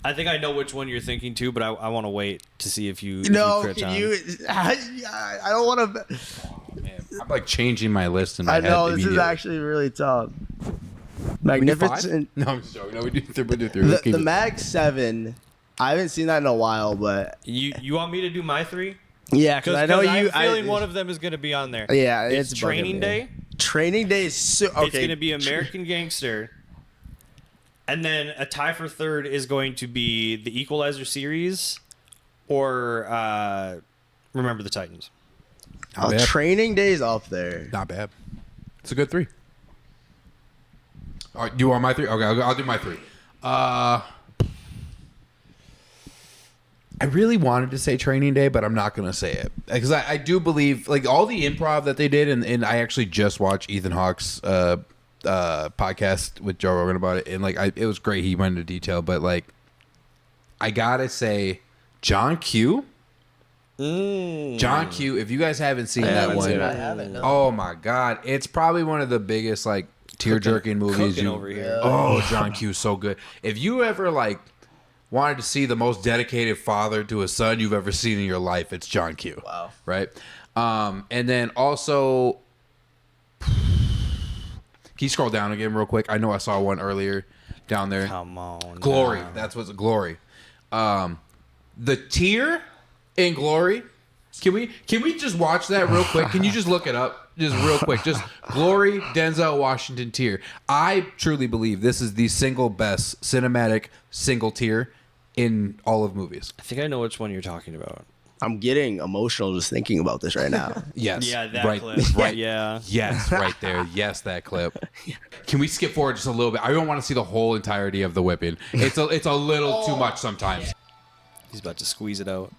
I think I know which one you're thinking too, but I want to wait to see if you. No, if you can you? I don't want to. Man, I'm like changing my list in my I head. know this is immediately. actually really tough. We do 5? Magnificent. No, I'm just joking. No, we do 3. The Mag 7. I haven't seen that in a while, but You want me to do my 3? yeah, because I know you. I'm feeling one of them is going to be on there. Yeah, it's bugging Training me. Day. Training Day is so okay. It's going to be American Gangster. And then a tie for 3rd is going to be the Equalizer or Remember the Titans. Not bad. Training Day is up there. Not bad. It's a good 3. All right, do you want my 3? Okay, I'll do my 3. I really wanted to say Training Day, but I'm not going to say it. Because I do believe, like, all the improv that they did, and I actually just watched Ethan Hawke's podcast with Joe Rogan about it, and, like, it was great. He went into detail, but, like, I got to say, John Q. John Q, if you guys haven't seen that one. I haven't. No. Oh, my God. It's probably one of the biggest, like, tear-jerking movies. Over here. Oh, John Q is so good. If you ever, like, wanted to see the most dedicated father to a son you've ever seen in your life, it's John Q. Wow. Right? And then also, can you scroll down again real quick? I know I saw one earlier down there. Come on. Glory. now. That's what's Glory. The tear in Glory. Can we just watch that real quick? Can you just look it up? Just real quick. Just Glory, Denzel Washington tear. I truly believe this is the single best cinematic single tear in all of movies. I think I know which one you're talking about. I'm getting emotional just thinking about this right now. Yes. Yeah, that right, clip. Right. Yeah. Yes, right there. Yes, that clip. Can we skip forward just a little bit? I don't want to see the whole entirety of the whipping. It's a little too much sometimes. He's about to squeeze it out.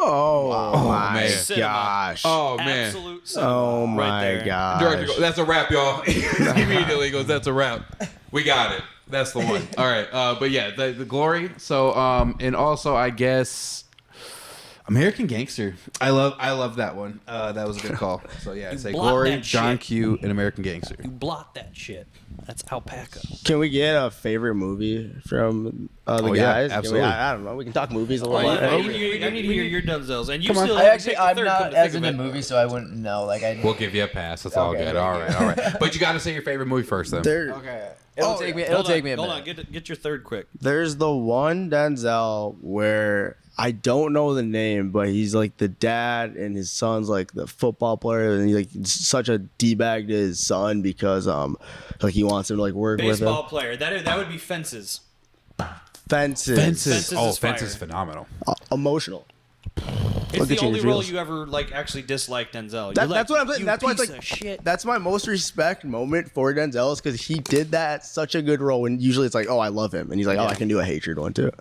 Oh my man. gosh. Oh man. Absolute cinema. Oh Right my there. gosh. Director goes, that's a wrap, y'all. Immediately goes, that's a wrap. We got it. That's the one. All right. But yeah, the Glory. So and also I guess American Gangster. I love that one. That was a good call. So yeah, I'd say block Glory, that John shit. Q, and American Gangster. You blot that shit. That's alpaca. Can we get a favorite movie from the Oh, yeah, guys? Can we- absolutely. I don't know. We can talk movies a little I bit. need to hear your Denzels. And you Come on. still I haven't actually, picked the I'm third, not come to as think into of it. movies, so I wouldn't know. Like I. We'll give you a pass. That's all Okay, good. okay. All right. But you got to say your favorite movie first, then. Okay. It'll take me. It'll take me a minute. Hold on. Get your third quick. There's the one Denzel where I don't know the name, but he's like the dad, and his son's like the football player, and he's like such a d-bag to his son because like he wants him to like work with him. Baseball player. That would be Fences. Fences. Fences Oh, is Fences, fire. phenomenal. Emotional. It's Look the at you, only it's role real. you ever like actually disliked Denzel. That's what I'm saying. "You That's why it's piece like of shit." that's my most respect moment for Denzel is because he did that such a good role. And usually it's like, oh, I love him, and he's like, oh, I can do a hatred one too.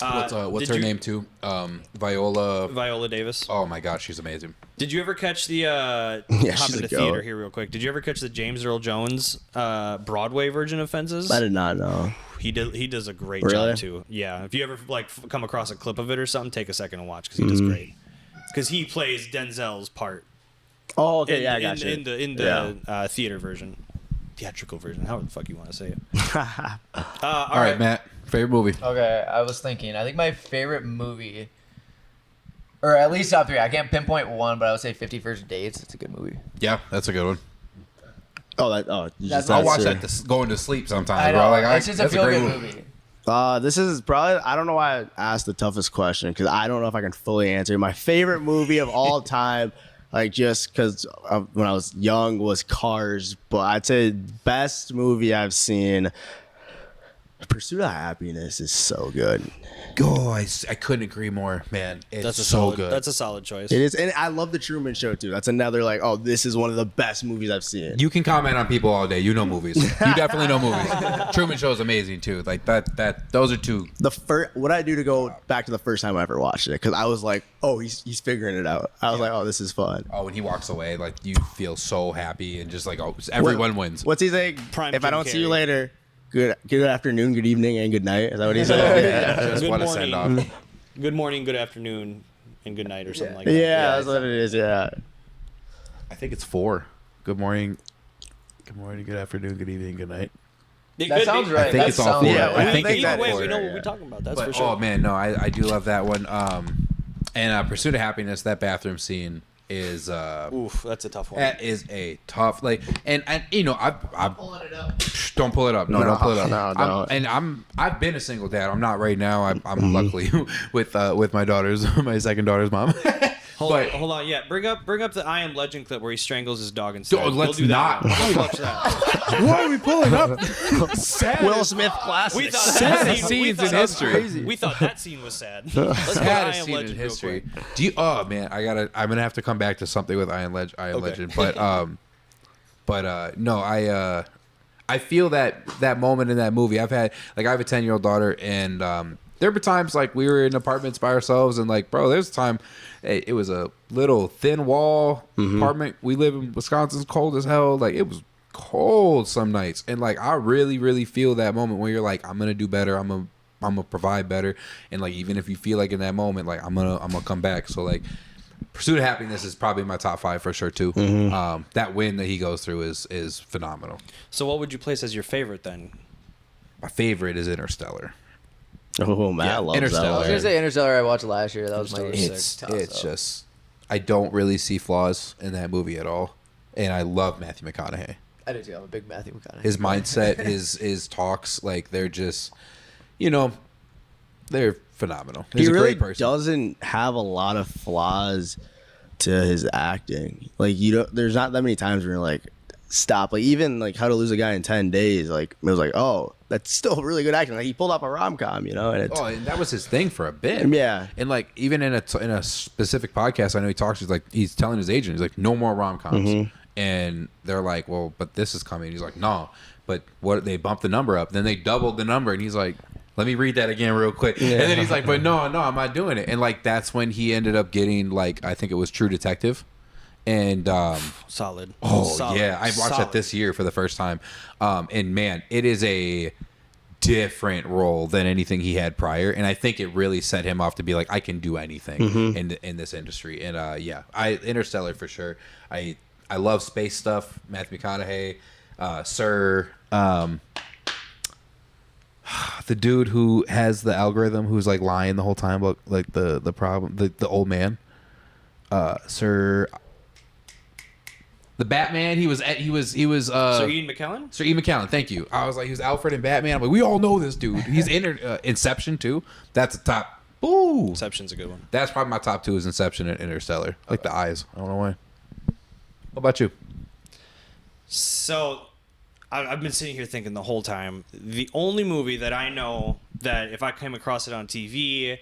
What's did her you- name too? Viola. Viola Davis. Oh my gosh, she's amazing. Did you ever catch the hop she's into a goat. theater here real quick? Did you ever catch the James Earl Jones Broadway version of Fences? I did not know. He does a great Really? job too. Yeah, if you ever like come across a clip of it or something, take a second and watch because he does great. Because he plays Denzel's part. Oh, okay, in, yeah, I in, got you. in the theater version, theatrical version, however the fuck you want to say it. All All right, Matt. Favorite movie? Okay, I was thinking. I think my favorite movie, or at least top 3. I can't pinpoint one, but I would say 50 First Dates. It's a good movie. Yeah, that's a good one. That's I'll watch that going to sleep sometimes, I know. bro. Like, It's just a that's feel great good movie. This is probably, I don't know why I asked the toughest question because I don't know if I can fully answer. My favorite movie of all time, like just because when I was young, was Cars. But I'd say best movie I've seen, Pursuit of Happiness is so good. Oh, I couldn't agree more, man. It's That's a so solid, good. That's a solid choice. It is, and I love the Truman Show too. That's another like, oh, this is one of the best movies I've seen. You can comment on people all day. You know movies. You definitely know movies. Truman Show is amazing too. Like that. Those are two. What I do to go back to the first time I ever watched it, because I was like, oh, he's figuring it out. I was like, oh, this is fun. Oh, when he walks away, like you feel so happy and just like, oh, everyone wins. What's he saying? Prime If I Jim don't see you Carrey. later, good afternoon, good evening, and good night. Is that what he said? Yeah. Just Good want to morning. send off. Good morning, good afternoon, and good night, or something like that. Yeah, that's what it is. Yeah. I think it's 4. Good morning. Good morning. Good afternoon. Good evening. Good night. It That could sounds be. right. I think That it's all sounds 4. Yeah, I think think it's Either that way, for we know it, what we're talking about. That's But, for sure. oh man, no, I do love that one. And Pursuit of Happiness, that bathroom scene is Oof, that's a tough one. that is a tough and you know I'm Pulling it up. don't pull it up. No, No, don't pull it up. no, don't. I've been a single dad. I'm not right now. I'm luckily with my daughter's my second daughter's mom. Hold on. Yeah, bring up the I Am Legend clip where he strangles his dog instead. Dude, let's do not. that. Let's watch that. Why are we pulling up? Sad, Will Smith classic. We thought Sad that scene, we scenes thought in history. We thought that scene was sad. Let's go to I Saddest Am scene in Legend real history. quick. Do you? Oh man, I'm gonna have to come back to something with I Am Legend. But no, I feel that moment in that movie. I have a 10-year-old daughter, and there were times like we were in apartments by ourselves, and like, bro, there's a time it was a little thin wall apartment. We live in Wisconsin's cold as hell. Like it was cold some nights, and like I really, really feel that moment where you're like, I'm gonna do better. I'm gonna provide better, and like even if you feel like in that moment, like I'm gonna come back. So like, Pursuit of Happiness is probably my top 5 for sure too. That win that he goes through is phenomenal. So what would you place as your favorite then? My favorite is Interstellar. Oh, man, I love Interstellar. I was that. gonna say Interstellar. I watched last year. That was my It's toss-up. just I don't really see flaws in that movie at all, and I love Matthew McConaughey. I do too. I'm a big Matthew McConaughey. His mindset, his talks, like they're just, they're phenomenal. He's He a really great person. doesn't have a lot of flaws to his acting. Like there's not that many times where you're like, stop. Like even like How to Lose a Guy in 10 Days. Like it was like, oh, that's still really good acting. Like he pulled off a rom-com, and it's And that was his thing for a bit. Yeah. And like even in a specific podcast, I know he talks. He's telling his agent, he's like, no more rom-coms. And they're like, well, but this is coming. He's like, no. But what? They bumped the number up. Then they doubled the number, and he's like, let me read that again real quick. And then he's like, but no, I'm not doing it. And like that's when he ended up getting I think it was True Detective. And Solid. oh Solid. yeah, I watched that this year for the first time. And man, it is a different role than anything he had prior, and I think it really set him off to be like, I can do anything in this industry. And Interstellar for sure. I love space stuff. Matthew McConaughey, Sir, the dude who has the algorithm, who's like lying the whole time about like the problem, the old man, Sir. The Batman, he was Sir Ian McKellen? Sir Ian McKellen, thank you. I was like, he was Alfred in Batman. I'm like, we all know this dude. He's in Inception too. That's a Ooh. Inception's a good one. That's probably my top 2 is Inception and Interstellar. Like the eyes. I don't know why. What about you? So, I've been sitting here thinking the whole time. The only movie that I know that if I came across it on TV,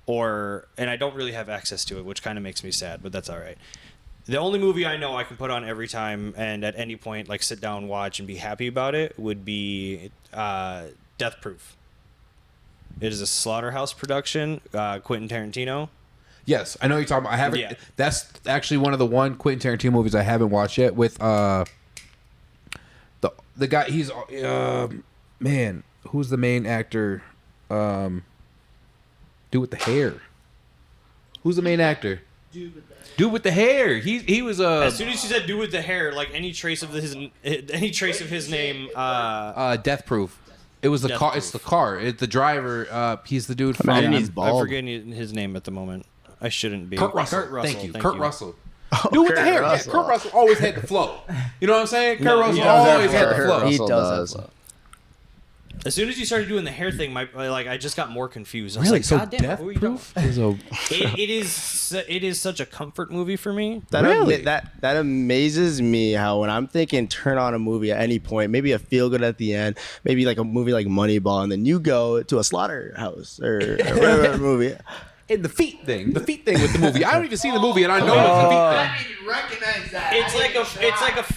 and I don't really have access to it, which kind of makes me sad, but that's all right. The only movie I know I can put on every time and at any point, like, sit down, watch, and be happy about it would be Death Proof. It is a Slaughterhouse production, Quentin Tarantino. Yes, I know you're talking about. I haven't. Yeah. That's actually one of the Quentin Tarantino movies I haven't watched yet. With the guy. He's man. Who's the main actor? Dude with the hair. Who's the main actor? Dude with the hair. He was As soon as you said "dude with the hair," like any trace of his name. Death Proof. It was the Death car. Proof. It's the car. It's the driver. He's the dude from. Imagine he's I'm bald. forgetting his name at the moment. I shouldn't be. Kurt Russell. Kurt Russell. Thank you. Thank Kurt you. Russell. Dude with the hair. Yeah, Kurt Russell always had the flow. You know what I'm saying? Kurt Russell he does always have had the flow. flow. He Russell does. does. As soon as you started doing the hair thing, I just got more confused. I was Really? like, So God damn, Death what were you doing? Proof is a. It is such a comfort movie for me. Really? That amazes me how when I'm thinking turn on a movie at any point, maybe a feel good at the end, maybe like a movie like Moneyball, and then you go to a slaughterhouse or whatever movie. And the feet thing with the movie. I don't even see the movie, and I know it's the feet thing. I didn't even recognize that.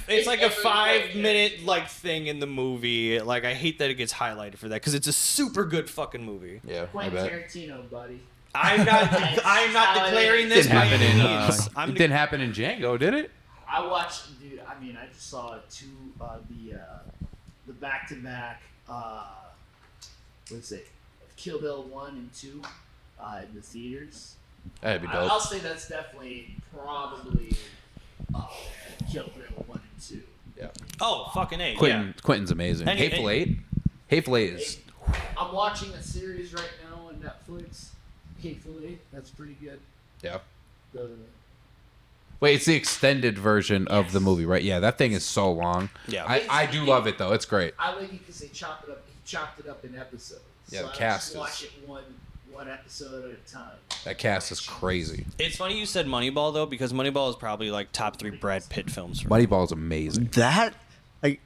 It's like a 5-minute like thing in the movie. Like I hate that it gets highlighted for that because it's a super good fucking movie. Yeah, I Quentin bet. Tarantino, buddy. I'm not declaring this Didn't by happen any in. means. It didn't happen in Django, did it? I watched, dude. I mean, I just saw the back-to-back. Let's say, Kill Bill 1 and 2 in the theaters. That'd be I'll dope. say that's definitely probably up there. Kill Bill 1 and 2. Yeah. Oh, fucking A. Quentin's amazing. And- Hateful Eight. Hateful Eight is. I'm watching a series right now on Netflix. Hateful Eight. That's pretty good. Yeah. The Wait, it's the extended version of the movie, right? Yeah, that thing is so long. Yeah. I do love it though. It's great. I like it because they chopped it up. He chopped it up in episodes. Yeah, so the I cast just is- watch it one episode at a time. That cast is crazy. It's funny you said Moneyball though because Moneyball is probably like top 3 Brad Pitt films. For me. Moneyball is amazing. That like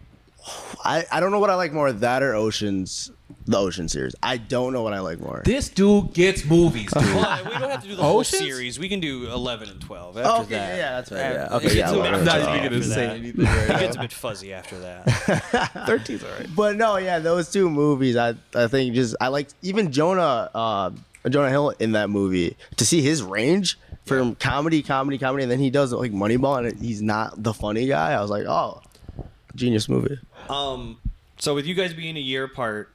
I don't know what I like more, that or the Ocean series. I don't know what I like more. This dude gets movies, dude. Well, we don't have to do the whole Oceans? series. We can do 11 and 12 after Okay, that. yeah, that's right. Yeah. It Okay, gets yeah. a bit well, fuzzy that's all. after that. anything right It gets a bit fuzzy after that. 13's all right. But no, yeah, those two movies, I think just I like even Jonah Hill in that movie, to see his range from comedy, and then he does like Moneyball, and he's not the funny guy. I was like, oh, genius movie. So with you guys being a year apart,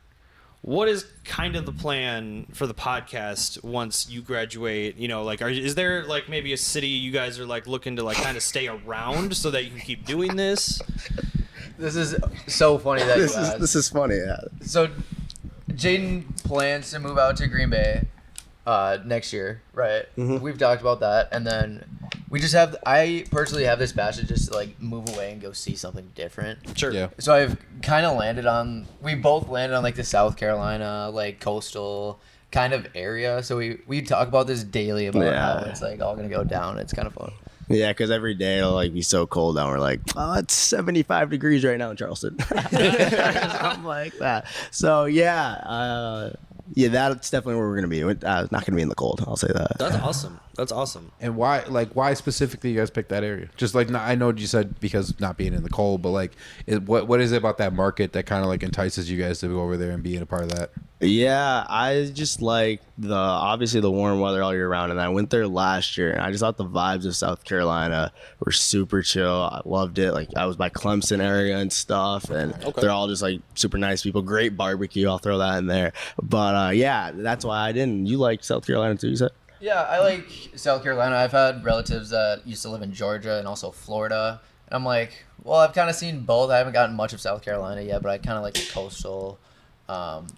what is kind of the plan for the podcast once you graduate? You know, like, is there like maybe a city you guys are like looking to like kind of stay around so that you can keep doing this? This is so funny that you asked. This is funny. Yeah. So, Jayden plans to move out to Green Bay next year, right? Mm-hmm. We've talked about that, and then I personally have this passion just to like move away and go see something different. Sure. Yeah. So I've kind of we both landed on like the South Carolina, like coastal kind of area. So we talk about this daily about how it's like all gonna go down. It's kind of fun. Yeah, because every day it'll like be so cold down. We're like, oh, it's 75 degrees right now in Charleston. Something like that. So yeah, that's definitely where we're gonna be. Not gonna be in the cold. I'll say that. That's awesome. That's awesome. And why specifically you guys picked that area? Just like, I know you said because not being in the cold, but like, what is it about that market that kind of like entices you guys to go over there and being a part of that? Yeah, I just like obviously the warm weather all year round, and I went there last year, and I just thought the vibes of South Carolina were super chill. I loved it. Like I was by Clemson area and stuff, and they're all just like super nice people. Great barbecue. I'll throw that in there. But yeah, that's why I didn't. You like South Carolina too? You said? Yeah, I like South Carolina. I've had relatives that used to live in Georgia and also Florida. And I'm like, well, I've kind of seen both. I haven't gotten much of South Carolina yet, but I kind of like the coastal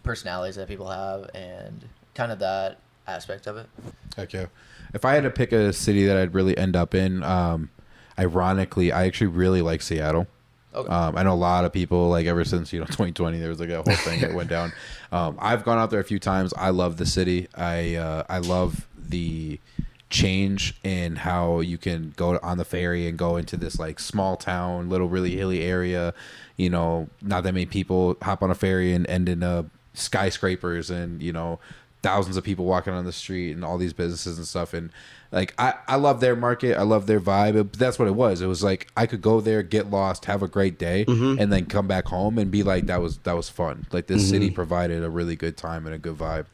personalities that people have and kind of that aspect of it. Heck yeah. If I had to pick a city that I'd really end up in, ironically, I actually really like Seattle. Okay. I know a lot of people, like ever since 2020, there was like a whole thing that went down. I've gone out there a few times. I love the city. I love the change in how you can go on the ferry and go into this like small town, little really hilly area. Not that many people hop on a ferry and end in skyscrapers and thousands of people walking on the street and all these businesses and stuff. And like I love their market, I love their vibe. But that's what it was. It was like I could go there, get lost, have a great day, and then come back home and be like that was fun. Like this city provided a really good time and a good vibe.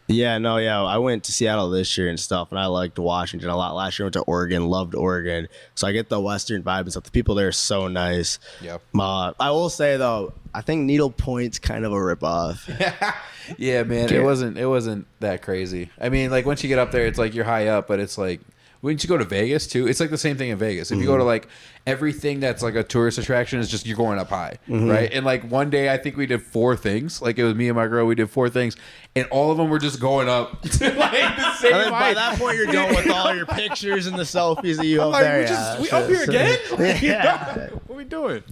Yeah, no, yeah. I went to Seattle this year and stuff, and I liked Washington a lot. Last year I went to Oregon, loved Oregon. So I get the Western vibe and stuff. The people there are so nice. Yep. I will say though, I think Needle Point's kind of a ripoff. Yeah, man. It wasn't that crazy. I mean, like once you get up there, it's like you're high up, but it's like wouldn't you go to Vegas too? It's like the same thing in Vegas. If you go to like everything that's like a tourist attraction is just you're going up high, right? And like one day I think we did 4 things. Like it was me and my girl. We did 4 things, and all of them were just going up to like the same And then by height. that point, you're done with all your pictures and the selfies that you up Like, there. we up here again? Yeah. What are we doing?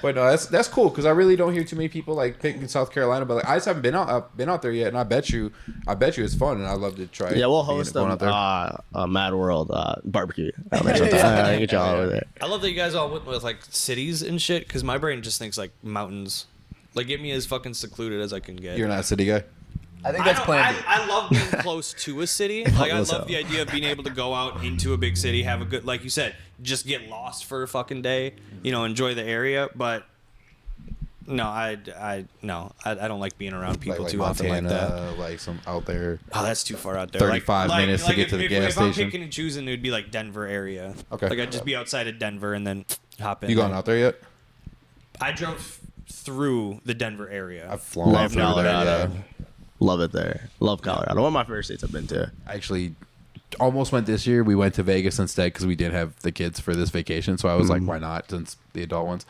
But no, that's cool because I really don't hear too many people like picking South Carolina. But like, I just haven't been out there yet, and I bet you it's fun, and I'd love to try. Yeah, we'll host going a out there. MadWorld barbecue. I'll get y'all over there. I love that you guys all went with like cities and shit because my brain just thinks like mountains. Like get me as fucking secluded as I can get. You're not a city guy. I think that's plan B. I love being close to a city. Like I love the idea of being able to go out into a big city, have a good, like you said, just get lost for a fucking day. Enjoy the area. But no, I don't like being around people like too Montana, often like that. like some out there. Oh, that's too far out there. 35 minutes to get to the gas if I'm station. picking and choosing, it would be like Denver area. Okay. Like I'd just be outside of Denver and then hop in. You gone out there yet? I drove through the Denver area. I've flown Love out through there. Colorado. Yeah. Love it there. Love Colorado. One of my favorite states I've been to. I actually almost went this year. We went to Vegas instead because we didn't have the kids for this vacation. So I was like, why not? Since the adult ones.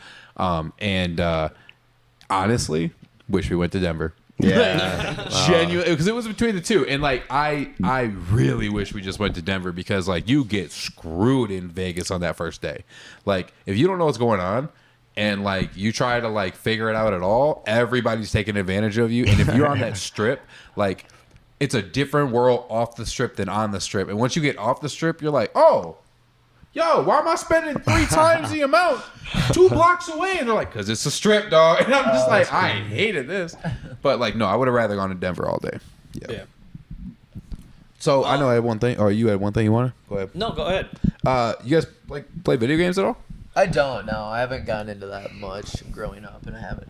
Honestly, wish we went to Denver. Yeah. Genuine, because it was between the two, and like I really wish we just went to Denver because like you get screwed in Vegas on that first day. Like if you don't know what's going on and like you try to like figure it out at all, everybody's taking advantage of you. And if you're on that strip, like it's a different world off the strip than on the strip. And once you get off the strip, you're like, oh, yo, why am I spending 3 times the amount 2 blocks away? And they're like, because it's a strip, dog. And I'm just like, I hated this. But like, no, I would have rather gone to Denver all day. Yeah. So I know I had one thing, or you had one thing you want to? Go ahead. No, go ahead. You guys like play video games at all? I don't know. I haven't gotten into that much growing up, and I haven't.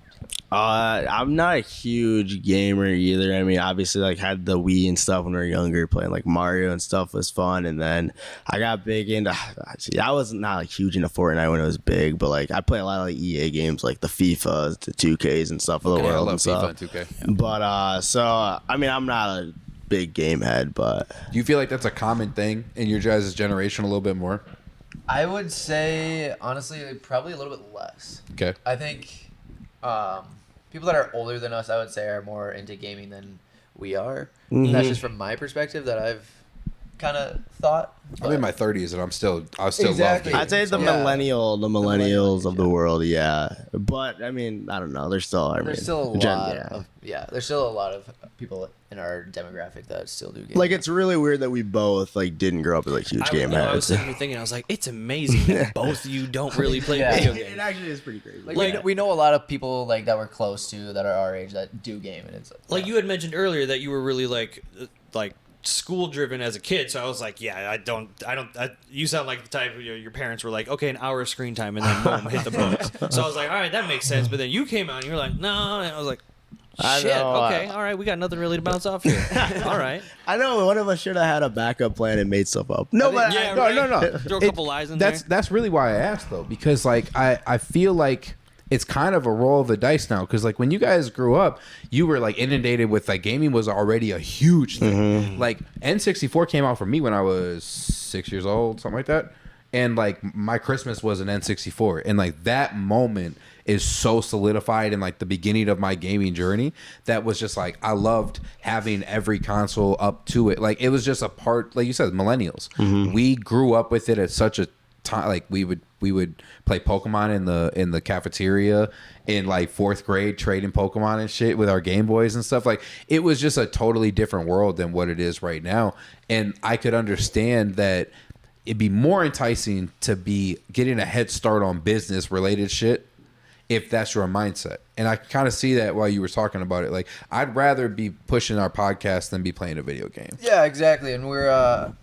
I'm not a huge gamer either. I mean, obviously, like had the Wii and stuff when we were younger, playing like Mario and stuff was fun. And then I got big into. See, I was not like huge into Fortnite when it was big, but like I play a lot of like EA games, like the FIFAs, the 2Ks and stuff of the world. I love and stuff. FIFA and 2K. But so I mean, I'm not a big game head, but Do you feel like that's a common thing in your guys' generation a little bit more? I would say, honestly, probably a little bit less. Okay. I think people that are older than us, I would say, are more into gaming than we are. And that's just from my perspective that I've kind of thought. I'm in my 30s and I still Exactly. love I'd say games. the Yeah. millennials of the world, yeah. But I mean, I don't know. There's still, There's still a gen- lot yeah. there's still a lot of people in our demographic that still do gaming. Like it's really weird that we both like didn't grow up as like huge game I was heads. sitting here thinking, I was like, it's amazing that both of you don't really play Yeah. video It games. actually is pretty crazy. Like, we know a lot of people like that we're close to that are our age that do game, and it's Like you had mentioned earlier that you were really like school driven as a kid, so I was like, yeah, you sound like the type of your parents were like, okay, an hour of screen time and then boom, hit the books. So I was like, all right, that makes sense. But then you came out and you were like, no, and I was like, I shit, know, okay, all right, we got nothing really to bounce off here. All right, I know one of us should have had a backup plan and made stuff up. No, but yeah, no, right? no. Throw a couple lies in there. That's really why I asked though, because like I feel like it's kind of a roll of the dice now, because like when you guys grew up, you were like inundated with like gaming was already a huge thing. Like N64 came out for me when I was 6 years old, something like that, and like my Christmas was an N64, and like that moment is so solidified in like the beginning of my gaming journey that was just like I loved having every console up to it. Like it was just a part, like you said, millennials. We grew up with it at such a time, like we would play Pokemon in the cafeteria in like 4th grade, trading Pokemon and shit with our Game Boys and stuff. Like it was just a totally different world than what it is right now. And I could understand that it'd be more enticing to be getting a head start on business related shit if that's your mindset. And I kind of see that while you were talking about it. Like, I'd rather be pushing our podcast than be playing a video game. Yeah, exactly. And we're,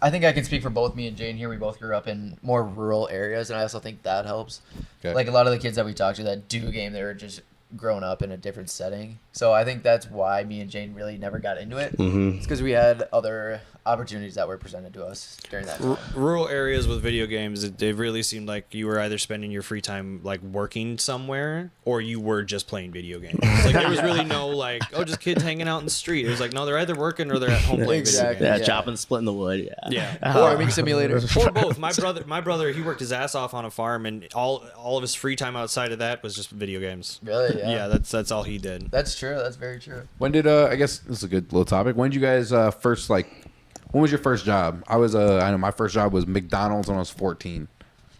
I think I can speak for both me and Jane here. We both grew up in more rural areas, and I also think that helps. Okay. Like, a lot of the kids that we talk to that do game, they were just grown up in a different setting. So I think that's why me and Jane really never got into it. Mm-hmm. It's because we had other opportunities that were presented to us during that time. Rural areas with video games, it really seemed like you were either spending your free time like working somewhere or you were just playing video games. Like there was really no like, oh, just kids hanging out in the street. It was like, no, they're either working or they're at home playing video Exactly. games. Yeah, chopping, splitting the wood. Yeah. Farming simulator. Or both. My brother, he worked his ass off on a farm, and all of his free time outside of that was just video games. Really? Yeah, that's all he did. That's true. That's very true. When did I guess this is a good little topic. When did you guys first like? When was your first job? I know my first job was McDonald's when I was 14.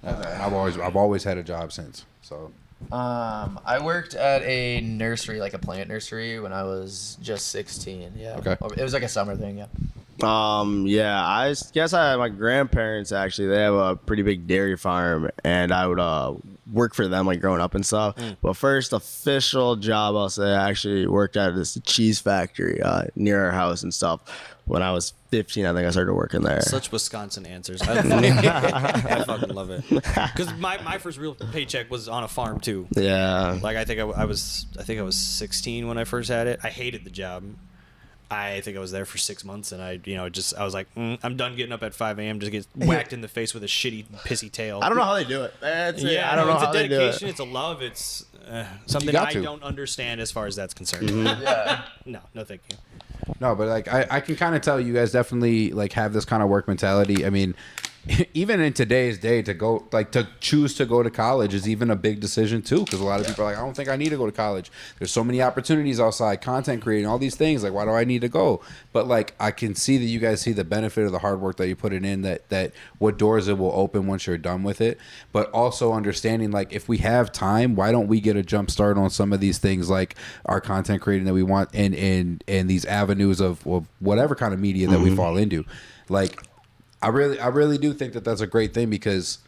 I've always had a job since. So. I worked at a nursery, like a plant nursery, when I was just 16. Yeah. Okay. It was like a summer thing. Yeah. Yeah, I guess my grandparents actually, they have a pretty big dairy farm, and I would work for them like growing up and stuff. But first official job, I'll say, I actually worked at this cheese factory near our house and stuff. When I was 15, I think I started working there. Such Wisconsin answers. I fucking love it. Because my first real paycheck was on a farm too. Yeah. Like I think I was 16 when I first had it. I hated the job. I think I was there for 6 months, and I was like, I'm done getting up at 5 a.m. just get whacked in the face with a shitty, pissy tail. I don't know how they do it. I don't know it's how a they do dedication. it. It's a love. It's something got I to. don't understand as far as that's concerned. Yeah. No, thank you. No, but like I can kind of tell you guys definitely like have this kind of work mentality. I mean, even in today's day, to choose to go to college is even a big decision too, because a lot of people are like, I don't think I need to go to college. There's so many opportunities outside, content creating, all these things. Like, why do I need to go? But like, I can see that you guys see the benefit of the hard work that you put in, that what doors it will open once you're done with it. But also understanding, like, if we have time, why don't we get a jump start on some of these things, like our content creating that we want, and these avenues of whatever kind of media that we fall into, like. I really do think that that's a great thing, because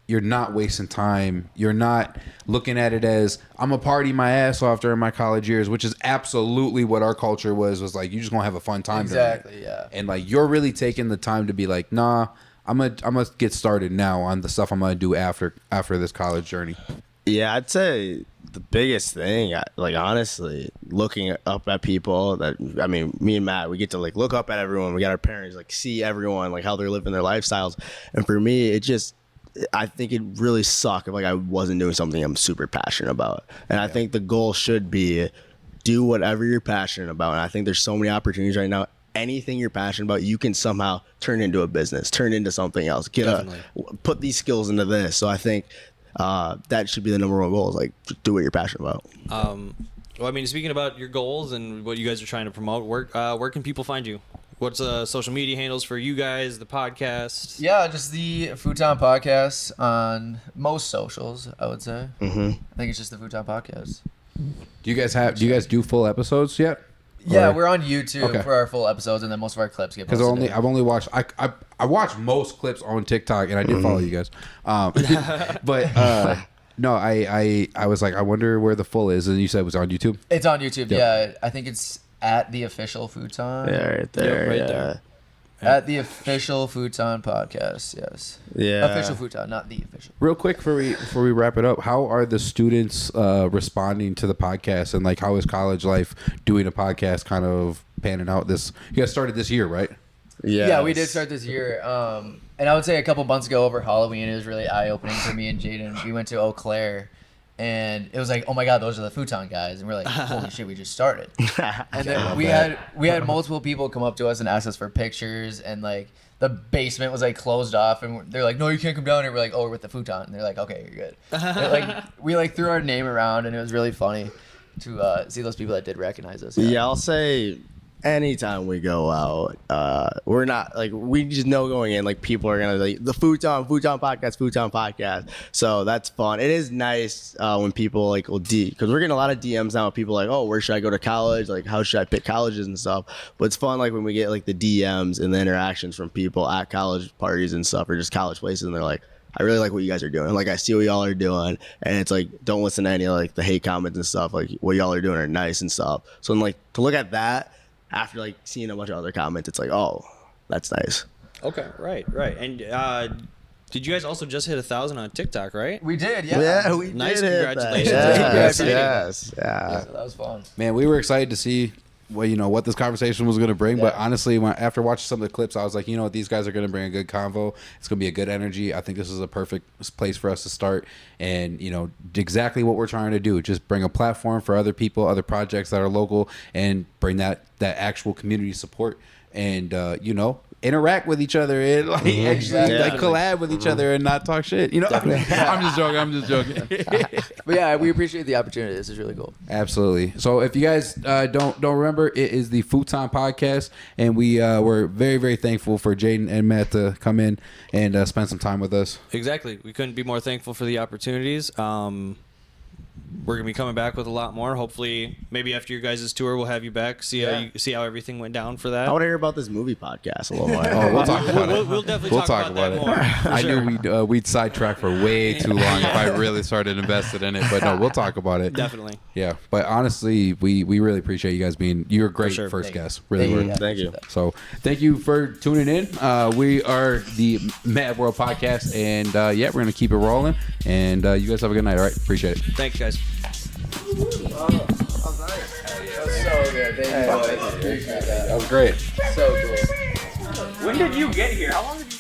you're not wasting time. You're not looking at it as I'm a party my ass off during my college years, which is absolutely what our culture was like, you just gonna have a fun time. Exactly. Yeah. And like, you're really taking the time to be like, nah, I'm gonna get started now on the stuff I'm gonna do after this college journey. Yeah, I'd say the biggest thing, like honestly, looking up at people that, I mean, me and Matt, we get to like look up at everyone. We got our parents, like see everyone, like how they're living their lifestyles. And for me, I think it really suck if like I wasn't doing something I'm super passionate about. And I think the goal should be do whatever you're passionate about. And I think there's so many opportunities right now. Anything you're passionate about, you can somehow turn into a business, turn into something else, put these skills into this. So I think that should be the number one goal, is like just do what you're passionate about. Well, I mean, speaking about your goals and what you guys are trying to promote, where can people find you? What's social media handles for you guys, the podcast? Yeah, just the Futon Podcast on most socials, I would say. I think it's just the Futon Podcast. Do you guys do full episodes yet? Yeah, Or- we're on YouTube Okay. for our full episodes, and then most of our clips get Because posted. I've only watched I watched most clips on TikTok, and I did follow you guys, but no, I was like, I wonder where the full is, and you said it was on YouTube. It's on YouTube. Yeah, I think it's at the official Futon. Yeah, right there. right yeah. there. At the official Futon Podcast. Yes. Yeah. Official Futon, not the official. Real quick before we wrap it up, how are the students responding to the podcast, and like how is college life doing a podcast kind of panning out? You guys started this year, right? Yeah, we did start this year. And I would say a couple months ago over Halloween, it was really eye-opening for me and Jayden. We went to Eau Claire, and it was like, oh my God, those are the Futon guys. And we're like, holy shit, we just started. And then we had multiple people come up to us and ask us for pictures, and like the basement was like closed off, and they're like, no, you can't come down here. We're like, oh, we're with the Futon. And they're like, okay, you're good. And, like we like threw our name around, and it was really funny to see those people that did recognize us. Yeah, I'll say anytime we go out, we're not like, we just know going in, like, people are gonna like the Futon Podcast. So that's fun. It is nice when people like will because we're getting a lot of DMs now. People like, oh, where should I go to college? Like, how should I pick colleges and stuff? But it's fun like when we get like the DMs and the interactions from people at college parties and stuff, or just college places, and they're like, I really like what you guys are doing. Like, I see what y'all are doing, and it's like, don't listen to any like the hate comments and stuff. Like, what y'all are doing are nice and stuff. So like to look at that after like seeing a bunch of other comments, it's like, oh, that's nice. Okay, right. And did you guys also just hit 1,000 on TikTok, right? We did, yeah. Yeah, we Nice, did. congratulations. Yes. Yeah, so that was fun. Man, we were excited to see what this conversation was going to bring. But honestly, after watching some of the clips, I was like, what, these guys are going to bring a good convo. It's going to be a good energy. I think this is a perfect place for us to start. And, exactly what we're trying to do. Just bring a platform for other people, other projects that are local, and bring that actual community support. And, interact with each other and actually collab with each other and not talk shit. I'm just joking. But yeah, we appreciate the opportunity. This is really cool. Absolutely. So if you guys don't remember, it is the Futon Podcast, and we're very, very thankful for Jayden and Matt to come in and spend some time with us. Exactly. We couldn't be more thankful for the opportunities. We're gonna be coming back with a lot more. Hopefully, maybe after your guys' tour, we'll have you back. See how everything went down for that. I want to hear about this movie podcast a little more. Oh, we'll talk about it. We'll definitely talk about that more. I knew we'd sidetrack for way too long if I really started invested in it. But no, we'll talk about it. Definitely. Yeah. But honestly, we really appreciate you guys you're a great first guest. Really were. Thank you. So thank you for tuning in. We are the MadWorld Podcast, and we're gonna keep it rolling. And you guys have a good night. All right. Appreciate it. Thanks, guys. That was nice. That was so good. Thank you. Appreciate that. That was great. So cool. When did you get here? How long did you